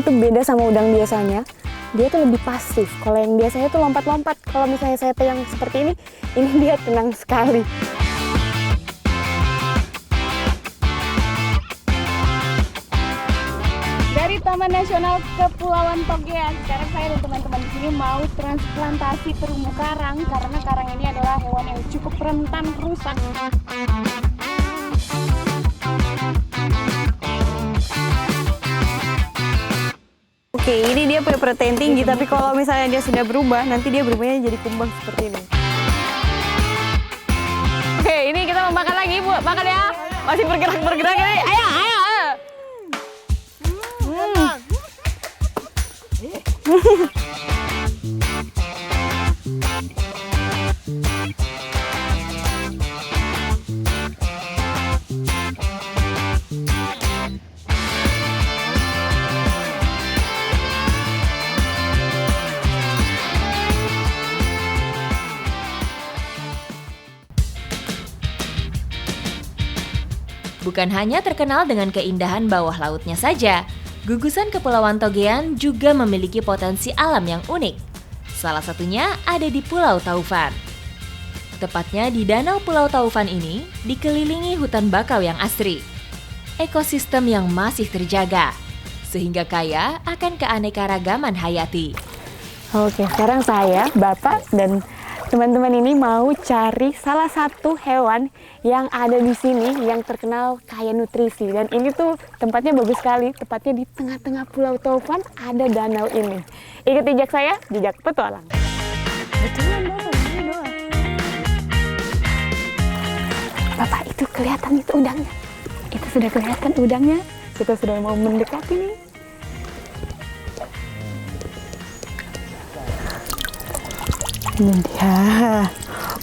ini tuh beda sama udang biasanya. Dia tuh lebih pasif. Kalau yang biasanya tuh lompat-lompat. Kalau misalnya saya pegang seperti ini dia tenang sekali. Dari Taman Nasional Kepulauan Togean, sekarang saya dan teman-teman di sini mau transplantasi terumbu karang karena karang ini adalah hewan yang cukup rentan rusak. Oke, ini dia punya protein tinggi, tapi kalau misalnya dia sudah berubah, nanti dia berubahnya jadi kumbang seperti ini. Oke, ini kita mau makan lagi, Bu. Makan ya. Masih bergerak-bergerak ini. Ayo, ayo, ayo. Bukan hanya terkenal dengan keindahan bawah lautnya saja, gugusan Kepulauan Togean juga memiliki potensi alam yang unik. Salah satunya ada di Pulau Taufan. Tepatnya di Danau Pulau Taufan ini dikelilingi hutan bakau yang asri. Ekosistem yang masih terjaga, sehingga kaya akan keanekaragaman hayati. Oke, sekarang saya, Bapak, dan teman-teman ini mau cari salah satu hewan yang ada di sini yang terkenal kaya nutrisi. Dan ini tuh tempatnya bagus sekali, tepatnya di tengah-tengah Pulau Taufan ada danau ini. Ikut jejak saya, jejak petualang. Betulan Bapak, ini doang. Bapak, itu kelihatan itu udangnya. Itu sudah kelihatan udangnya. Kita sudah mau mendekati nih. Ini dia,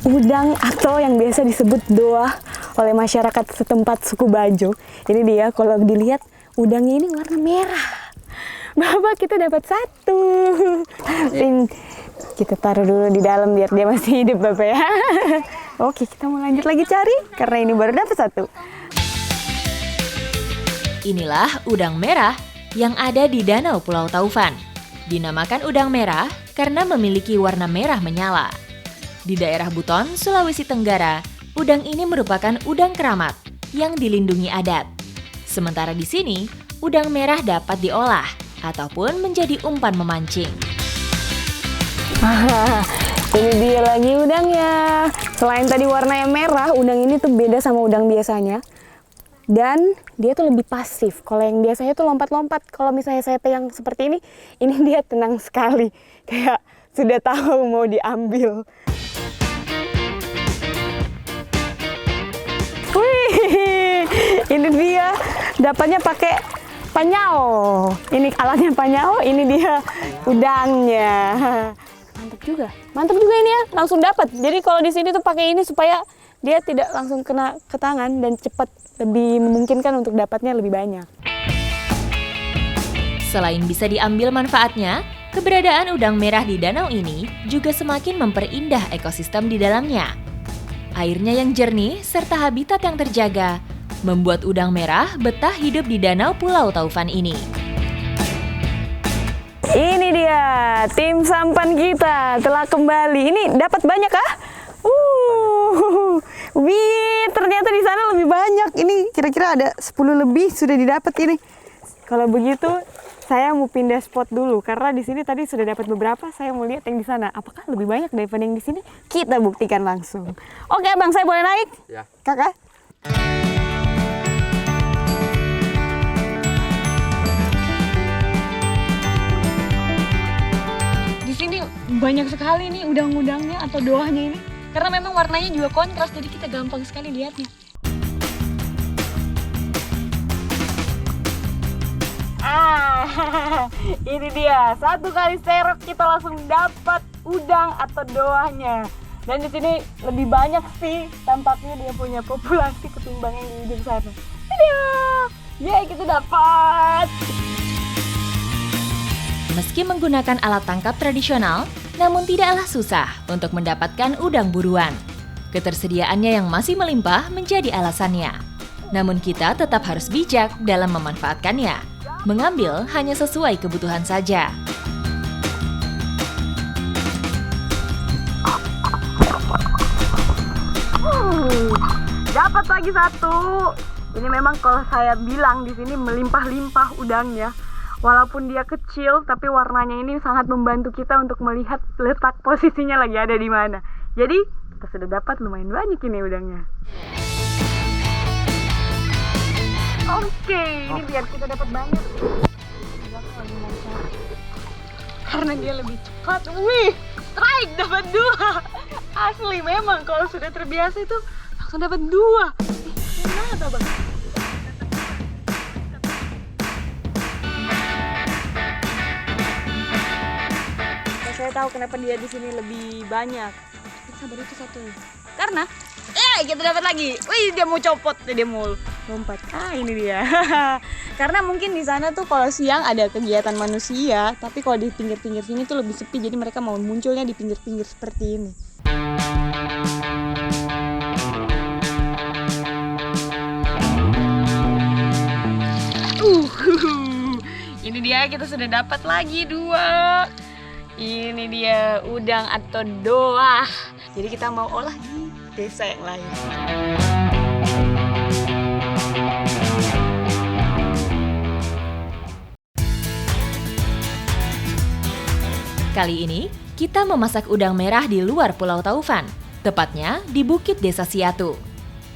udang atau yang biasa disebut doah oleh masyarakat setempat suku Bajo. Ini dia, kalau dilihat udangnya ini warna merah. Bapak, kita dapat satu. Kita taruh dulu di dalam biar dia masih hidup, Bapak ya. Oke, kita mau lanjut lagi cari karena ini baru dapat satu. Inilah udang merah yang ada di Danau Pulau Taufan. Dinamakan udang merah karena memiliki warna merah menyala. Di daerah Buton, Sulawesi Tenggara, udang ini merupakan udang keramat yang dilindungi adat. Sementara di sini, udang merah dapat diolah ataupun menjadi umpan memancing. Ini dia lagi udangnya. Selain tadi warnanya merah, udang ini tuh beda sama udang biasanya. Dan dia tuh lebih pasif. Kalau yang biasanya tuh lompat-lompat. Kalau misalnya saya pegang seperti ini dia tenang sekali. Kayak sudah tahu mau diambil. Wih, ini dia dapatnya pakai panyao. Ini alatnya panyao, ini dia udangnya. Mantap juga ini ya, langsung dapat. Jadi kalau di sini tuh pakai ini supaya dia tidak langsung kena ke tangan dan cepat, lebih memungkinkan untuk dapatnya lebih banyak. Selain bisa diambil manfaatnya, keberadaan udang merah di danau ini juga semakin memperindah ekosistem di dalamnya. Airnya yang jernih serta habitat yang terjaga membuat udang merah betah hidup di Danau Pulau Taufan ini. Ini dia, tim sampan kita telah kembali. Ini dapat banyak kah? Wih, ternyata di sana lebih banyak. Ini kira-kira ada 10 lebih sudah didapat ini. Kalau begitu, saya mau pindah spot dulu karena di sini tadi sudah dapat beberapa. Saya mau lihat yang di sana. Apakah lebih banyak daripada yang di sini? Kita buktikan langsung. Oke, Bang, saya boleh naik? Ya. Kakak? Di sini banyak sekali nih udang-udangnya atau doahnya ini. Karena memang warnanya juga kontras, jadi kita gampang sekali lihatnya. Ini dia, satu kali serok kita langsung dapat udang atau doahnya. Dan di sini lebih banyak sih, tampaknya dia punya populasi ketimbang yang di ujung sana. Aduh, yeay, kita dapat. Meski menggunakan alat tangkap tradisional, namun tidaklah susah untuk mendapatkan udang buruan. Ketersediaannya yang masih melimpah menjadi alasannya. Namun kita tetap harus bijak dalam memanfaatkannya. mengambil hanya sesuai kebutuhan saja. Dapat lagi satu. Ini memang kalau saya bilang di sini melimpah-limpah udangnya. Walaupun dia kecil, tapi warnanya ini sangat membantu kita untuk melihat letak posisinya lagi ada di mana. Jadi kita sudah dapat lumayan banyak ini udangnya. Oke, ini biar kita dapat banyak. Karena dia lebih cepat. Wih, strike dapat 2. Asli memang kalau sudah terbiasa itu langsung dapat 2. Gimana tuh, Bang? Saya tahu kenapa dia di sini lebih banyak. Sabar, itu satu. Karena kita dapat lagi. Wih, dia mau copot, dia mau lompat. Ini dia. Karena mungkin di sana tuh kalau siang ada kegiatan manusia, tapi kalau di pinggir-pinggir sini tuh lebih sepi. Jadi mereka mau munculnya di pinggir-pinggir seperti ini. Ini dia, kita sudah dapat lagi 2. Ini dia udang atau doah. Jadi kita mau olah di desa yang lain. Kali ini, kita memasak udang merah di luar Pulau Taufan, tepatnya di Bukit Desa Siatu.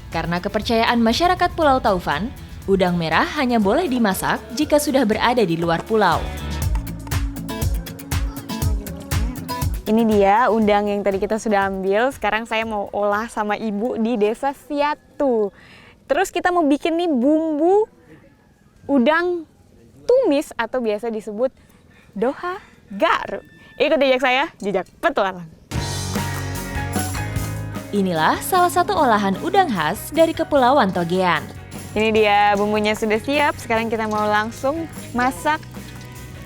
Karena kepercayaan masyarakat Pulau Taufan, udang merah hanya boleh dimasak jika sudah berada di luar pulau. Ini dia udang yang tadi kita sudah ambil. Sekarang saya mau olah sama ibu di Desa Siatu. Terus kita mau bikin nih bumbu udang tumis atau biasa disebut doha garu. Ikut jejak saya, jejak petualang. Inilah salah satu olahan udang khas dari Kepulauan Togean. Ini dia bumbunya sudah siap. Sekarang kita mau langsung masak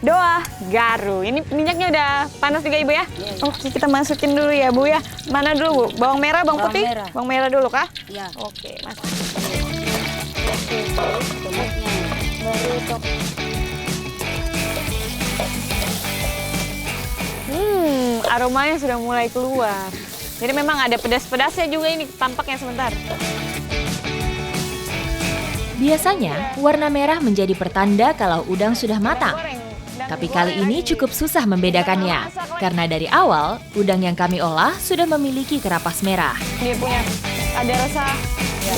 doah garu. Ini minyaknya udah panas juga Ibu ya? Iya. Oke, kita masukin dulu ya Bu ya. Mana dulu Bu? Bawang merah, bawang putih? Merah. Bawang merah dulu kah? Iya. Oke, masuk. Tomatnya. Baru tok. Aromanya sudah mulai keluar. Jadi memang ada pedas-pedasnya juga ini tampaknya sebentar. Biasanya, warna merah menjadi pertanda kalau udang sudah matang. Tapi kali ini cukup susah membedakannya, karena dari awal, udang yang kami olah sudah memiliki kerapas merah. Dia punya ada rasa,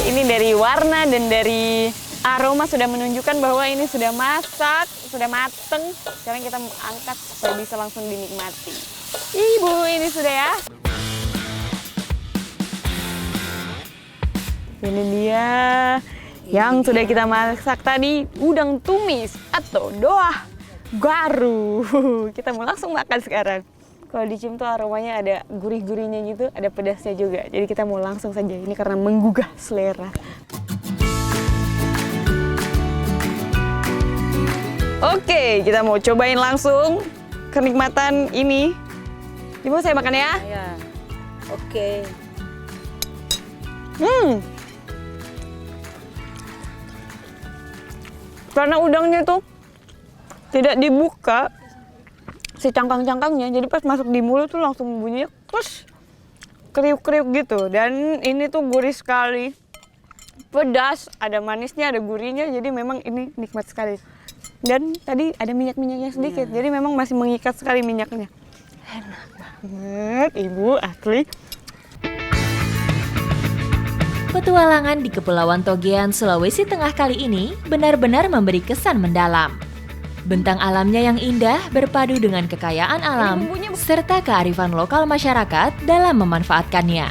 ini dari warna dan dari aroma sudah menunjukkan bahwa ini sudah masak, sudah mateng. Sekarang kita angkat supaya bisa langsung dinikmati. Ibu, ini sudah ya. Ini dia yang sudah kita masak tadi, udang tumis atau doah garu. Kita mau langsung makan sekarang. Kalau dicium tuh aromanya ada gurih-gurihnya gitu, ada pedasnya juga. Jadi kita mau langsung saja, ini karena menggugah selera. Oke, kita mau cobain langsung kenikmatan ini. Ibu, saya makan ya. Ya. Oke. Karena udangnya tuh tidak dibuka si cangkang-cangkangnya, jadi pas masuk di mulut tuh langsung bunyinya terus kriuk-kriuk gitu. Dan ini tuh gurih sekali, pedas, ada manisnya, ada gurihnya, jadi memang ini nikmat sekali. Dan tadi ada minyak-minyaknya sedikit, jadi memang masih mengikat sekali minyaknya. Enak banget, Ibu, asli. Petualangan di Kepulauan Togean, Sulawesi Tengah kali ini benar-benar memberi kesan mendalam. Bentang alamnya yang indah berpadu dengan kekayaan alam serta kearifan lokal masyarakat dalam memanfaatkannya.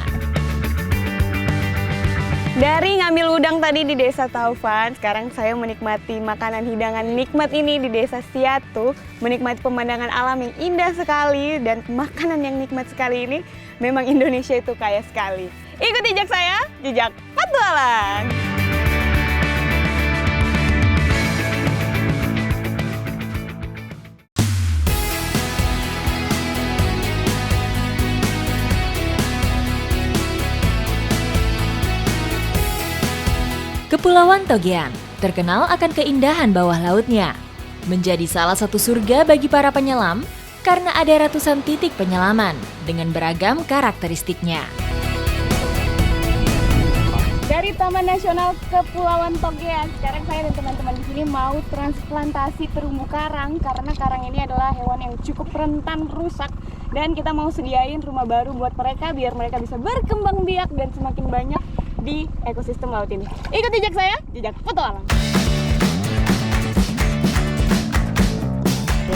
Dari ngambil udang tadi di Desa Taufan, sekarang saya menikmati makanan hidangan nikmat ini di Desa Siatu, menikmati pemandangan alam yang indah sekali dan makanan yang nikmat sekali ini. Memang Indonesia itu kaya sekali. Ikut jejak saya, jejak petualang. Kepulauan Togean terkenal akan keindahan bawah lautnya. Menjadi salah satu surga bagi para penyelam karena ada ratusan titik penyelaman dengan beragam karakteristiknya. Dari Taman Nasional Kepulauan Togean, sekarang saya dan teman-teman di sini mau transplantasi terumbu karang karena karang ini adalah hewan yang cukup rentan rusak dan kita mau sediain rumah baru buat mereka biar mereka bisa berkembang biak dan semakin banyak di ekosistem laut ini. Ikut jejak saya, jejak petualang.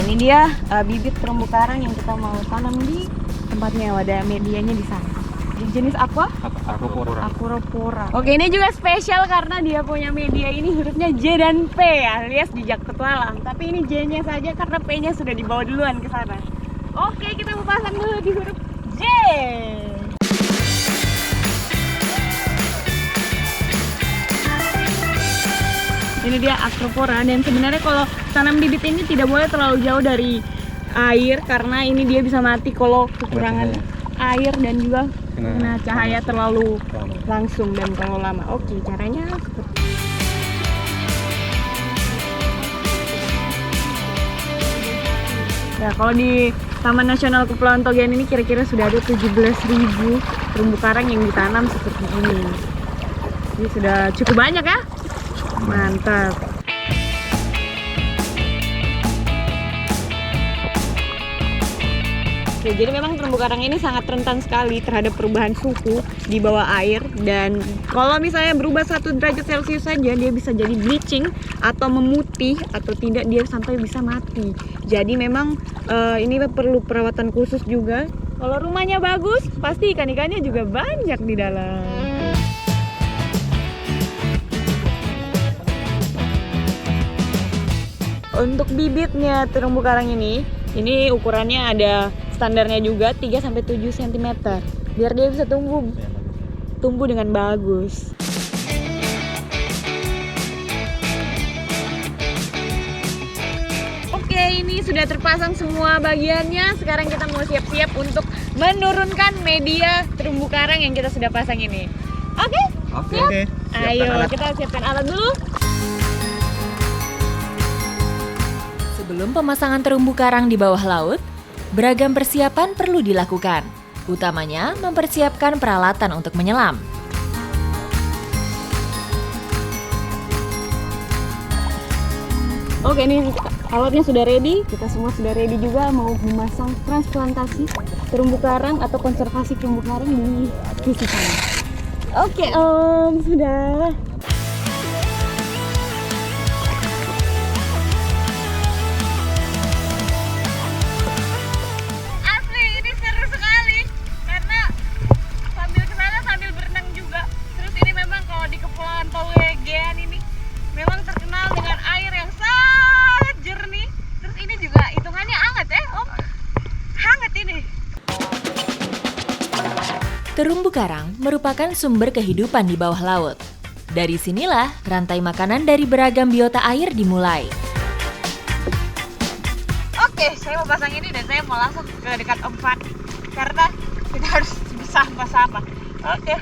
Ini dia bibit terumbu karang yang kita mau tanam di tempatnya, ada medianya di sana. Jenis aqua? Acropora. Oke, ini juga spesial karena dia punya media ini hurufnya J dan P alias jejak petualang. Tapi ini J-nya saja karena P-nya sudah dibawa duluan ke sana. Oke, kita mau pasang dulu di huruf J. Ini dia Acropora, dan sebenarnya kalau tanam bibit ini tidak boleh terlalu jauh dari air karena ini dia bisa mati kalau kekurangan air dan juga kena cahaya terlalu langsung dan terlalu lama. Oke, caranya seperti ya, kalau di Taman Nasional Kepulauan Togean ini kira-kira sudah ada 17.000 terumbu karang yang ditanam seperti ini. Ini sudah cukup banyak ya. Mantap. Oke, jadi memang terumbu karang ini sangat rentan sekali terhadap perubahan suhu di bawah air, dan kalau misalnya berubah 1 derajat Celcius saja dia bisa jadi bleaching atau memutih atau tidak dia sampai bisa mati. Jadi memang ini perlu perawatan khusus juga. Kalau rumahnya bagus pasti ikan-ikannya juga banyak di dalam. Untuk bibitnya terumbu karang ini ukurannya ada standarnya juga 3-7 cm biar dia bisa tumbuh dengan bagus. Oke, ini sudah terpasang semua bagiannya. Sekarang kita mau siap-siap untuk menurunkan media terumbu karang yang kita sudah pasang ini. Oke? Siap? Ayo kita siapkan alat dulu. Sebelum pemasangan terumbu karang di bawah laut, beragam persiapan perlu dilakukan, utamanya mempersiapkan peralatan untuk menyelam. Oke, ini alatnya sudah ready, kita semua sudah ready juga mau memasang transplantasi terumbu karang atau konservasi terumbu karang di sisi sana. Oke, sudah. Terumbu karang merupakan sumber kehidupan di bawah laut. Dari sinilah rantai makanan dari beragam biota air dimulai. Oke, saya mau pasang ini dan saya mau langsung ke dekat Om Fat karena kita harus bersama-sama. Oke.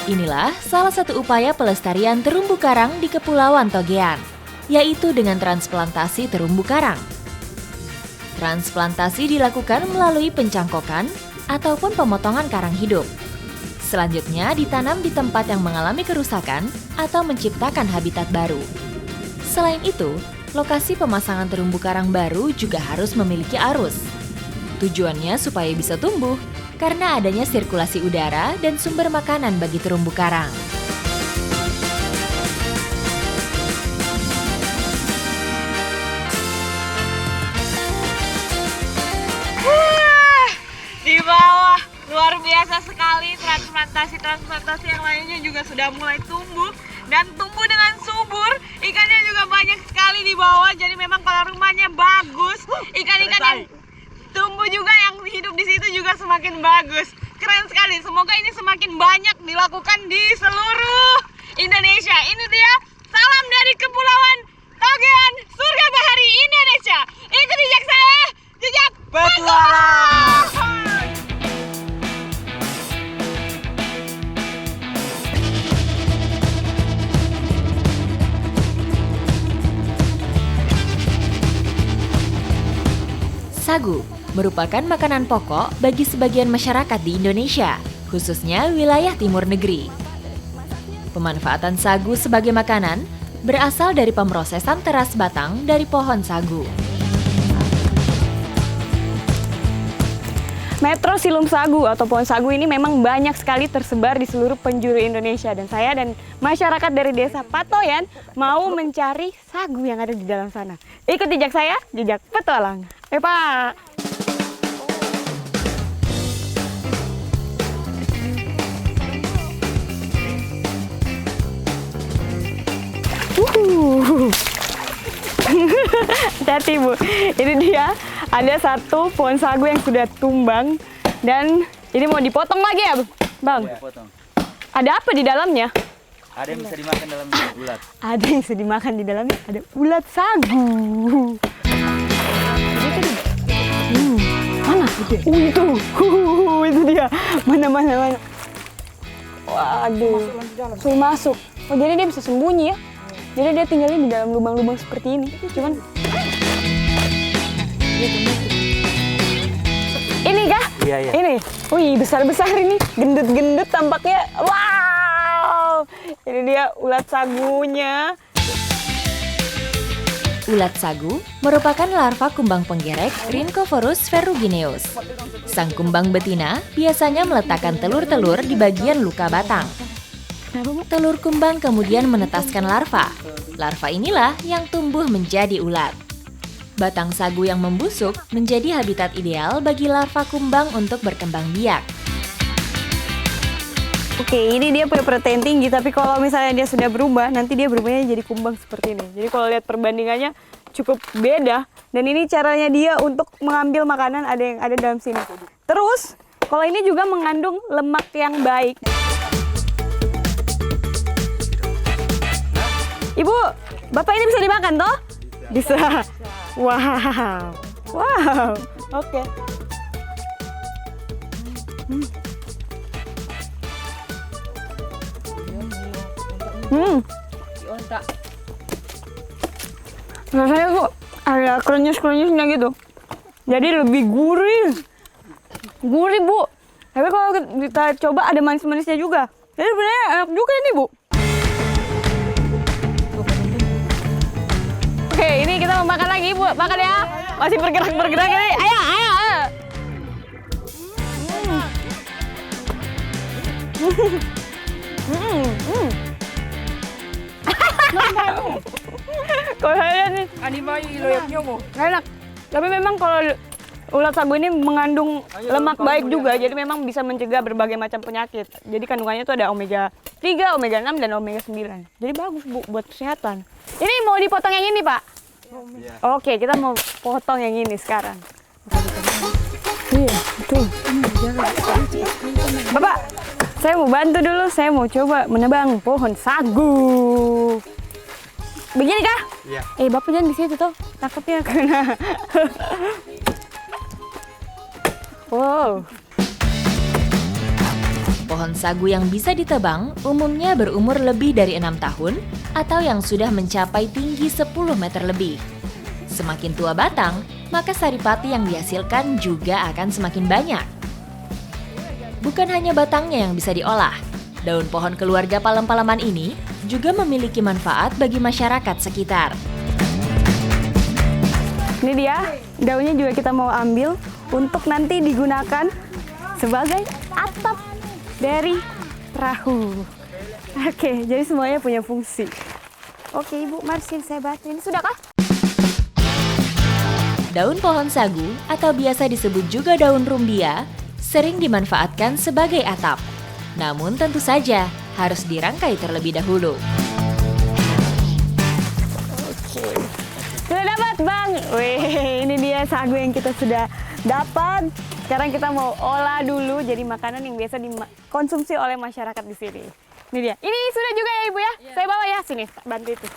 Inilah salah satu upaya pelestarian terumbu karang di Kepulauan Togean, yaitu dengan transplantasi terumbu karang. Transplantasi dilakukan melalui pencangkokan ataupun pemotongan karang hidup. Selanjutnya ditanam di tempat yang mengalami kerusakan atau menciptakan habitat baru. Selain itu, lokasi pemasangan terumbu karang baru juga harus memiliki arus. Tujuannya supaya bisa tumbuh karena adanya sirkulasi udara dan sumber makanan bagi terumbu karang. Di bawah luar biasa sekali, transplantasi yang lainnya juga sudah mulai tumbuh dan tumbuh dengan subur. Ikannya juga banyak sekali di bawah, jadi memang kalau rumahnya bagus, ikan-ikan yang tumbuh juga yang hidup di situ juga semakin bagus. Keren sekali. Semoga ini semakin banyak dilakukan di seluruh Indonesia. Ini dia salam dari Kepulauan Togean, surga bahari Indonesia. Ikut jejak saya, jejak petualang. sagu merupakan makanan pokok bagi sebagian masyarakat di Indonesia, khususnya wilayah timur negeri. Pemanfaatan sagu sebagai makanan berasal dari pemrosesan teras batang dari pohon sagu. Metroxylum sagu atau pohon sagu ini memang banyak sekali tersebar di seluruh penjuru Indonesia, dan saya dan masyarakat dari desa Patoyan mau mencari sagu yang ada di dalam sana. Ikut jejak saya, jejak petualang. Pak! Hati-hati Bu, ini dia ada satu pohon sagu yang sudah tumbang dan ini mau dipotong lagi ya Bang? Ya, potong. Ada apa di dalamnya? Ada yang bisa dimakan dalam ulat. Ada yang bisa dimakan di dalamnya, ada ulat sagu. Mana? Itu dia. Mana. Waduh, suruh masuk. Oh jadi dia bisa sembunyi ya? Jadi dia tinggalnya di dalam lubang-lubang seperti ini. Cuman ini kah? Iya. Ini. Wih, besar-besar ini. Gendut-gendut tampaknya. Wow! Ini dia ulat sagunya. Ulat sagu merupakan larva kumbang penggerek Rhynchophorus ferrugineus. Sang kumbang betina biasanya meletakkan telur-telur di bagian luka batang. Telur kumbang kemudian menetaskan larva. Larva inilah yang tumbuh menjadi ulat. Batang sagu yang membusuk menjadi habitat ideal bagi larva kumbang untuk berkembang biak. Oke, ini dia punya protein tinggi, tapi kalau misalnya dia sudah berubah, nanti dia berubahnya jadi kumbang seperti ini. Jadi kalau lihat perbandingannya cukup beda, dan ini caranya dia untuk mengambil makanan ada yang ada dalam sini. Terus, kalau ini juga mengandung lemak yang baik. Ibu, Bapak ini bisa dimakan toh? Bisa. Wow. Oke. Rasanya tuh ada krenyes-krenyesnya gitu. Jadi lebih gurih. Gurih, Bu. Tapi kalau kita coba ada manis-manisnya juga. Jadi sebenarnya enak juga ini, Bu. Oke, ini kita mau makan lagi, Bu. Makan ya. Masih bergerak-bergerak ini. Ayo. Kalau saya lihat nih, enak. Tapi memang kalau ulat sagu ini mengandung lemak baik juga, jadi memang bisa mencegah berbagai macam penyakit. Jadi kandungannya itu ada omega 3, omega 6, dan omega 9. Jadi bagus, Bu, buat kesehatan. Ini mau dipotong yang ini, Pak? Oke, kita mau potong yang ini sekarang. Iya, betul. Bapak, saya mau bantu dulu. Saya mau coba menebang pohon sagu. Begini kah? Iya. Bapak jangan di situ toh. Takutnya kena. Wow. Pohon sagu yang bisa ditebang umumnya berumur lebih dari 6 tahun atau yang sudah mencapai tinggi 10 meter lebih. Semakin tua batang, maka saripati yang dihasilkan juga akan semakin banyak. Bukan hanya batangnya yang bisa diolah, daun pohon keluarga palem-paleman ini juga memiliki manfaat bagi masyarakat sekitar. Ini dia, daunnya juga kita mau ambil untuk nanti digunakan sebagai atap dari perahu. Oke, jadi semuanya punya fungsi. Oke, Ibu, mari sini saya bantu. Ini sudah kah? Daun pohon sagu atau biasa disebut juga daun rumbia sering dimanfaatkan sebagai atap. Namun tentu saja harus dirangkai terlebih dahulu. Sudah dapat, Bang. Wih, ini dia sagu yang kita sudah dapat. Sekarang kita mau olah dulu jadi makanan yang biasa dikonsumsi oleh masyarakat di sini. Ini dia. Ini sudah juga ya, Ibu ya? Saya bawa ya. Sini, bantu itu.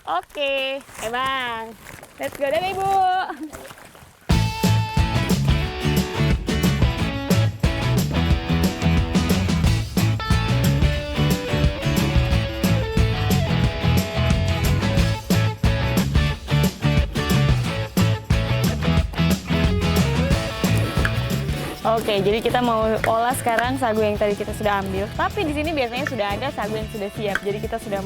Oke, Bang. Let's go deh, Ibu. Oke, jadi kita mau olah sekarang sagu yang tadi kita sudah ambil. Tapi di sini biasanya sudah ada sagu yang sudah siap. Jadi kita sudah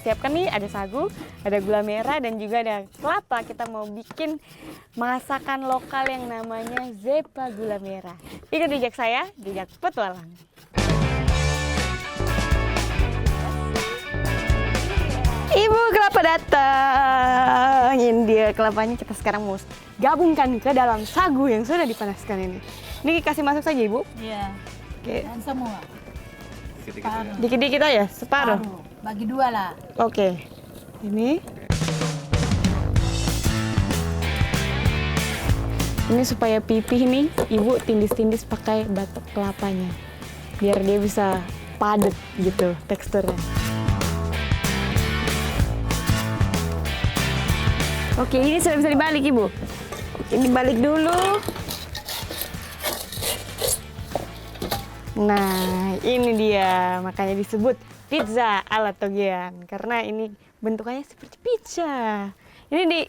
siapkan nih, ada sagu, ada gula merah dan juga ada kelapa. Kita mau bikin masakan lokal yang namanya zepa gula merah. Ikut jejak saya, jejak petualang. Ibu kelapa datang. Ini dia kelapanya, kita sekarang mau gabungkan ke dalam sagu yang sudah dipanaskan ini. Ini kasih masuk saja, Ibu. Iya. Oke. Dan semua. Separuh. Dikit-dikit aja, separuh. Bagi 2 lah. Oke. Ini. Ini supaya pipih nih, Ibu tindis-tindis pakai batok kelapanya. Biar dia bisa padat gitu teksturnya. Oke, ini sudah bisa dibalik, Ibu. Ini balik dulu. Nah, ini dia. Makanya disebut pizza ala Togean. Karena ini bentukannya seperti pizza. Ini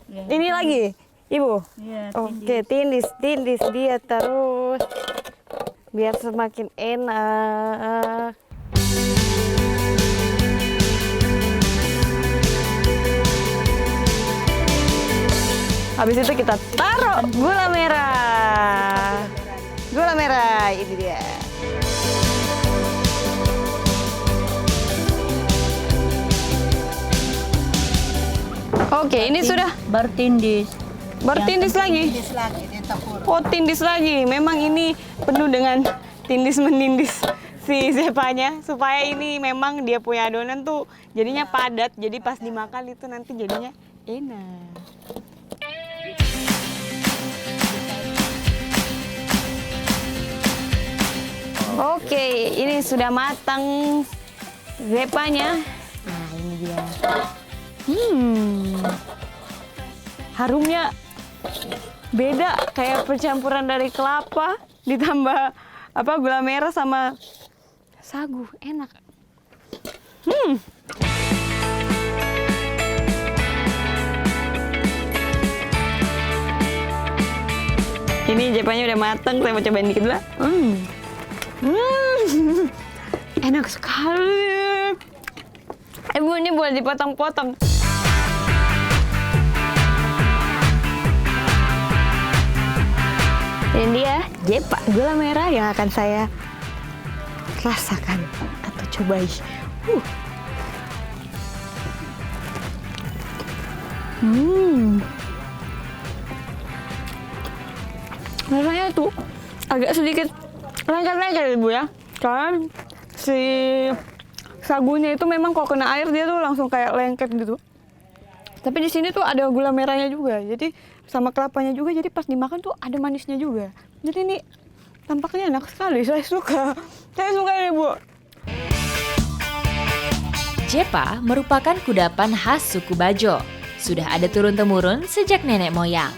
Ya, ini lagi, Ibu. Iya, Oke, tindis dia terus. Biar semakin enak. Habis itu kita taruh gula merah. Gula merah, ini dia. Oke, ini sudah bertindis. bertindis lagi. Tindis lagi, ditepur. Oh, tindis lagi. Memang ini penuh dengan tindis-menindis si zepanya supaya ini memang dia punya adonan tuh jadinya padat. Jadi pas dimakan itu nanti jadinya enak. Oke, ini sudah matang zepanya. Nah, ini dia. Harumnya beda, kayak percampuran dari kelapa ditambah gula merah sama sagu, enak. Ini zepanya udah matang, saya mau cobain dikit dulu. Enak sekali. Ibu, ini boleh dipotong-potong. Ini dia zepa gula merah yang akan saya rasakan atau cobai. Rasanya tuh agak sedikit lengket-lengket, Ibu ya. Karena si sagunya itu memang kalau kena air dia tuh langsung kayak lengket gitu. Tapi di sini tuh ada gula merahnya juga, jadi sama kelapanya juga, jadi pas dimakan tuh ada manisnya juga. Jadi ini tampaknya enak sekali, saya suka ini, Bu. Zepa merupakan kudapan khas suku Bajo. Sudah ada turun-temurun sejak nenek moyang.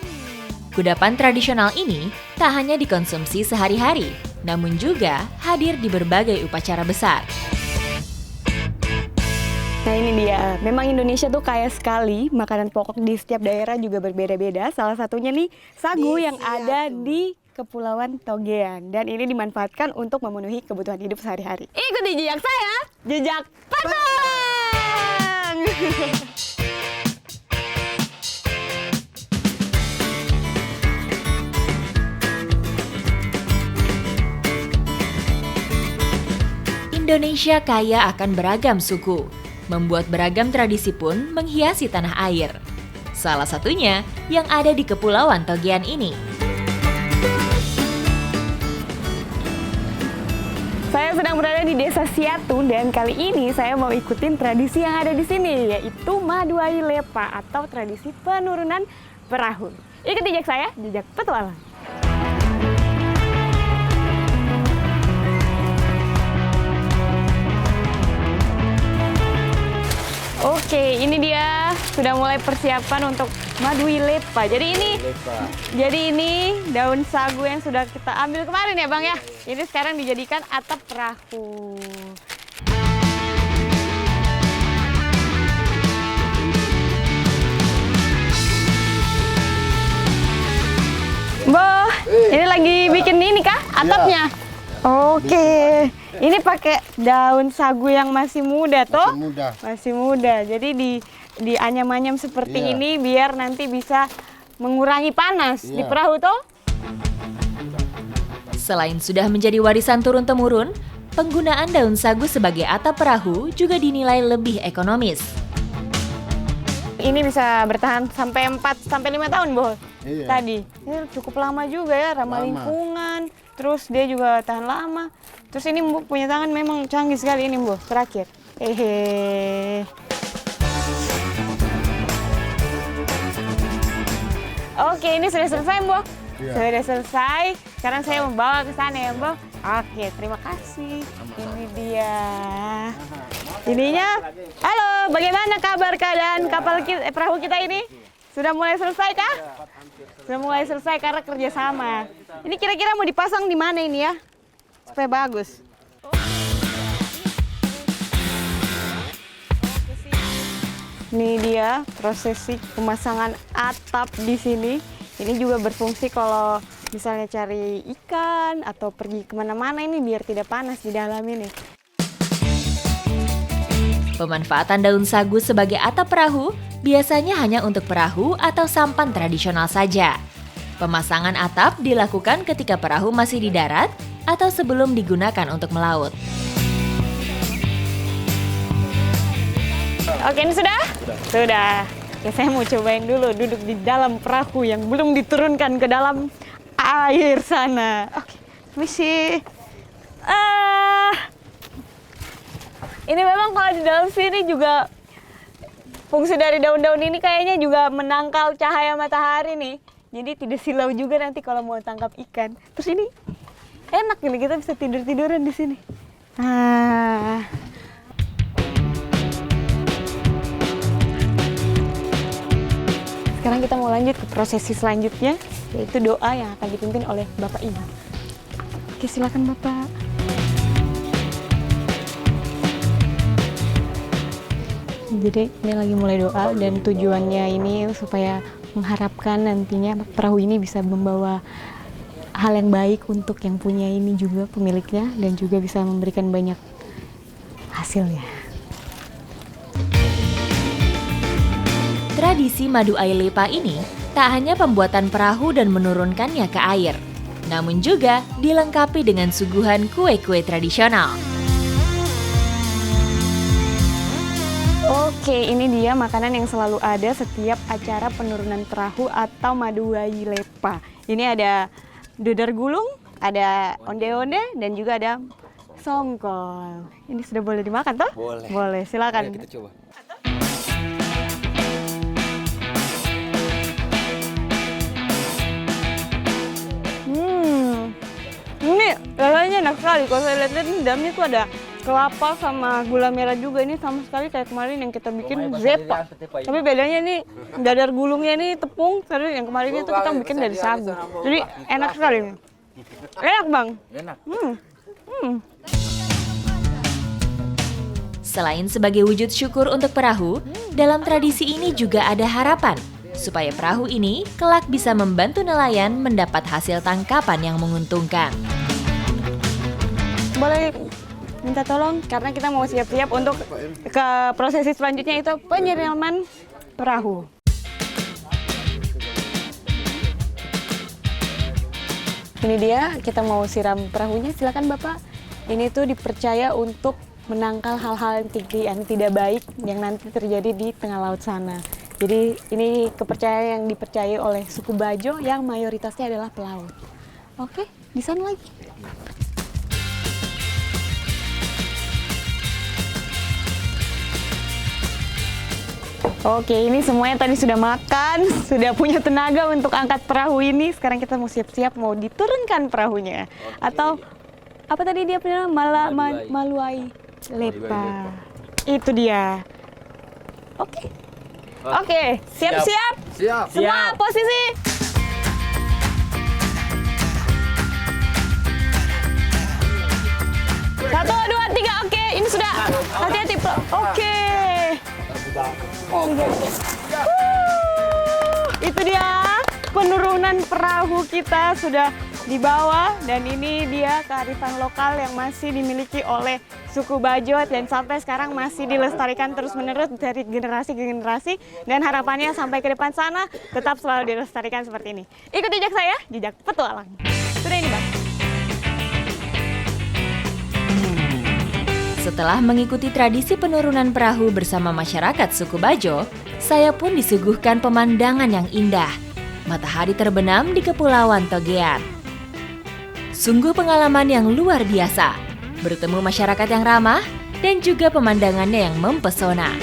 Kudapan tradisional ini tak hanya dikonsumsi sehari-hari, namun juga hadir di berbagai upacara besar. Nah, ini dia. Memang Indonesia tuh kaya sekali. Makanan pokok di setiap daerah juga berbeda-beda. Salah satunya nih sagu yang ada di Kepulauan Togean. Dan ini dimanfaatkan untuk memenuhi kebutuhan hidup sehari-hari. Ikuti jejak saya, jejak Padang! Indonesia kaya akan beragam suku. Membuat beragam tradisi pun menghiasi tanah air. Salah satunya yang ada di Kepulauan Togean ini. Saya sedang berada di Desa Siatu dan kali ini saya mau ikutin tradisi yang ada di sini, yaitu Maduai Lepa atau tradisi penurunan perahu. Ikut jejak saya, jejak petualang. Oke, ini dia sudah mulai persiapan untuk Maduai Lepa. Jadi ini daun sagu yang sudah kita ambil kemarin ya, Bang ya. Ini sekarang dijadikan atap perahu. Bo, ini lagi atapnya. Oke. Ini pakai daun sagu yang masih muda toh? Masih muda. Masih muda. Jadi dianyam-anyam seperti Iya. ini biar nanti bisa mengurangi panas di Iya. perahu toh? Selain sudah menjadi warisan turun-temurun, penggunaan daun sagu sebagai atap perahu juga dinilai lebih ekonomis. Ini bisa bertahan sampai 4-5 tahun, Bo. Iya. Tadi. Ini cukup lama juga ya, ramah Lama. lingkungan. Terus dia juga tahan lama. Terus ini Mbok punya tangan memang canggih sekali ini, Mbok. Terakhir. Hehe. Oke, ini sudah selesai, Mbok. Iya. Sudah selesai. Sekarang saya membawa ke sana ya, Mbok. Oke, terima kasih. Ini dia. Ininya, halo, bagaimana kabar keadaan kapal kita, perahu kita ini? Sudah mulai selesai kah? Sudah mulai selesai karena kerjasama. Ini kira-kira mau dipasang di mana ini ya? Supaya bagus. Ini dia prosesi pemasangan atap di sini. Ini juga berfungsi kalau misalnya cari ikan atau pergi kemana-mana ini biar tidak panas di dalam ini. Pemanfaatan daun sagu sebagai atap perahu biasanya hanya untuk perahu atau sampan tradisional saja. Pemasangan atap dilakukan ketika perahu masih di darat atau sebelum digunakan untuk melaut. Oke, ini sudah? Sudah. Oke, saya mau cobain dulu duduk di dalam perahu yang belum diturunkan ke dalam air sana. Oke, misi. Ini memang kalau di dalam sini juga fungsi dari daun-daun ini kayaknya juga menangkal cahaya matahari nih. Jadi tidak silau juga nanti kalau mau tangkap ikan. Terus ini enak ini kita bisa tidur-tiduran di sini. Sekarang kita mau lanjut ke prosesi selanjutnya, yaitu doa yang akan dipimpin oleh Bapak Imam. Oke, silakan Bapak. Jadi ini lagi mulai doa dan tujuannya ini supaya mengharapkan nantinya perahu ini bisa membawa hal yang baik untuk yang punya ini juga pemiliknya dan juga bisa memberikan banyak hasilnya. Tradisi madu ailepa ini tak hanya pembuatan perahu dan menurunkannya ke air, namun juga dilengkapi dengan suguhan kue-kue tradisional. Oke, ini dia makanan yang selalu ada setiap acara penurunan perahu atau madu ailepa. Ini ada dodar gulung, ada onde-onde, dan juga ada songkol. Ini sudah boleh dimakan toh? Boleh. Boleh, silakan. Ayo kita coba. Ini rasanya enak sekali. Kalau saya lihat ini dalamnya tuh ada kelapa sama gula merah juga. Ini sama sekali kayak kemarin yang kita bikin zepa. Tapi bedanya ini dadar gulungnya ini tepung. Tadi yang kemarin itu kita bikin dari sagu. Jadi enak sekali. Enak Bang. Enak. Selain sebagai wujud syukur untuk perahu, dalam tradisi ini juga ada harapan supaya perahu ini kelak bisa membantu nelayan mendapat hasil tangkapan yang menguntungkan. Boleh minta tolong karena kita mau siap-siap untuk ke prosesi selanjutnya itu penyiraman perahu. Ini dia, kita mau siram perahunya. Silakan Bapak. Ini tuh dipercaya untuk menangkal hal-hal yang tidak baik yang nanti terjadi di tengah laut sana. Jadi ini kepercayaan yang dipercayai oleh suku Bajo yang mayoritasnya adalah pelaut. Oke, di sana lagi. Oke, ini semuanya tadi sudah makan, sudah punya tenaga untuk angkat perahu ini. Sekarang kita mau siap-siap mau diturunkan perahunya. Atau apa tadi dia punya maluai lepa. Itu dia. Oke. Oke, siap-siap. Siap. Semua posisi. Satu, dua, tiga. Oke, ini sudah. Hati-hati. Oke. Itu dia penurunan perahu kita sudah di bawah, dan ini dia kearifan lokal yang masih dimiliki oleh suku Bajo dan sampai sekarang masih dilestarikan terus-menerus dari generasi ke generasi, dan harapannya sampai ke depan sana tetap selalu dilestarikan seperti ini. Ikuti jejak saya, jejak petualang. Sudah ini, Bang. Setelah mengikuti tradisi penurunan perahu bersama masyarakat suku Bajo, saya pun disuguhkan pemandangan yang indah. Matahari terbenam di Kepulauan Togean. Sungguh pengalaman yang luar biasa, bertemu masyarakat yang ramah dan juga pemandangannya yang mempesona.